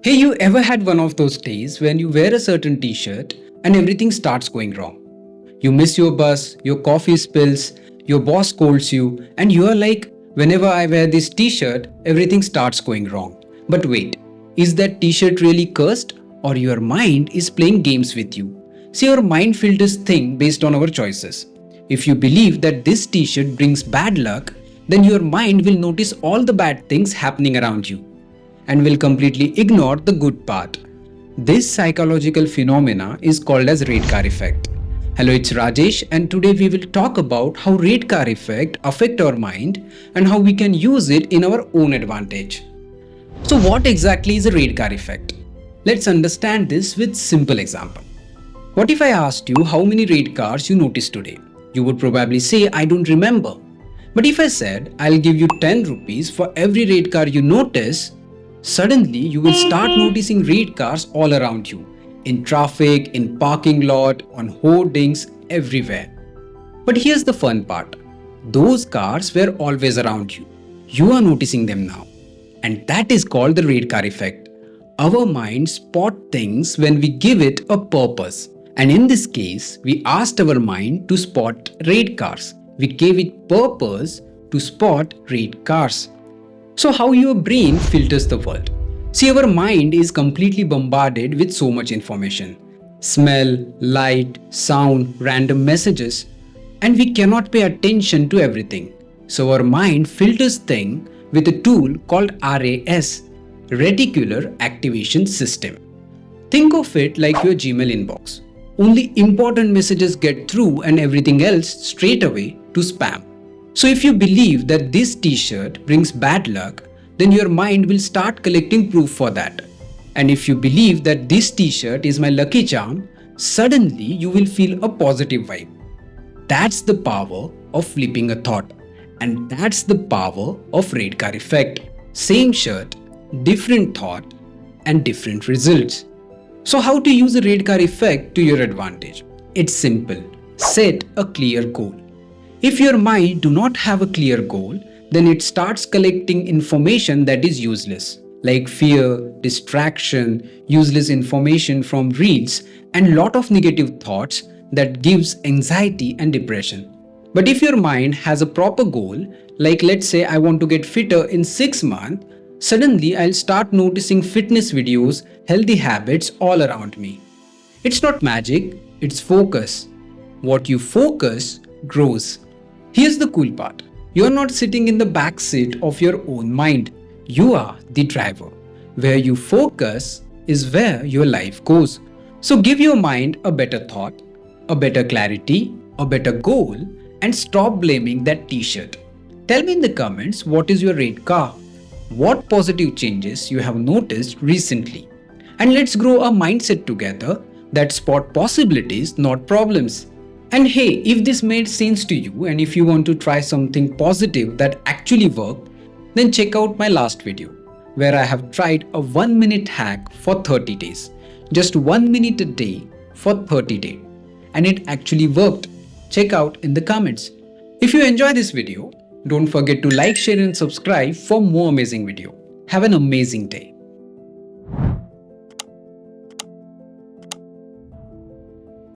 Hey, you ever had one of those days when you wear a certain t-shirt and everything starts going wrong? You miss your bus, your coffee spills, your boss scolds you, and you are like, whenever I wear this t-shirt, everything starts going wrong. But wait, is that t-shirt really cursed? Or your mind is playing games with you? See, our mind filters things based on our choices. If you believe that this t-shirt brings bad luck, then your mind will notice all the bad things happening around you and will completely ignore the good part. This psychological phenomena is called as rate car effect. Hello, it's Rajesh, and today we will talk about how rate car effect affect our mind and how we can use it in our own advantage. So what exactly is a rate car effect? Let's understand this with simple example. What if I asked you how many rate cars you noticed today? You would probably say I don't remember. But if I said I'll give you 10 rupees for every rate car you notice, suddenly you will start noticing red cars all around you, in traffic, in parking lot, on hoardings, everywhere. But here's the fun part. Those cars were always around you. You are noticing them now. And that is called the red car effect. Our mind spot things when we give it a purpose. And in this case, we asked our mind to spot red cars. We gave it purpose to spot red cars. So, how your brain filters the world. See, our mind is completely bombarded with so much information: smell, light, sound, random messages, and we cannot pay attention to everything. So, our mind filters things with a tool called RAS, Reticular Activation System. Think of it like your Gmail inbox. Only important messages get through, and everything else straight away to spam. So if you believe that this t-shirt brings bad luck, then your mind will start collecting proof for that. And if you believe that this t-shirt is my lucky charm, suddenly you will feel a positive vibe. That's the power of flipping a thought. And that's the power of red car effect. Same shirt, different thought, and different results. So how to use the red car effect to your advantage? It's simple. Set a clear goal. If your mind do not have a clear goal, then it starts collecting information that is useless, like fear, distraction, useless information from reels, and lot of negative thoughts that gives anxiety and depression. But if your mind has a proper goal, like let's say I want to get fitter in 6 months, suddenly I'll start noticing fitness videos, healthy habits all around me. It's not magic, it's focus. What you focus grows. Here's the cool part. You're not sitting in the back seat of your own mind. You are the driver. Where you focus is where your life goes. So give your mind a better thought, a better clarity, a better goal, and stop blaming that t-shirt. Tell me in the comments what is your red car. What positive changes you have noticed recently. And let's grow a mindset together that spot possibilities, not problems. And hey, if this made sense to you and if you want to try something positive that actually worked, then check out my last video where I have tried a 1-minute hack for 30 days. Just 1 minute a day for 30 days. And it actually worked. Check out in the comments. If you enjoy this video, don't forget to like, share and subscribe for more amazing video. Have an amazing day.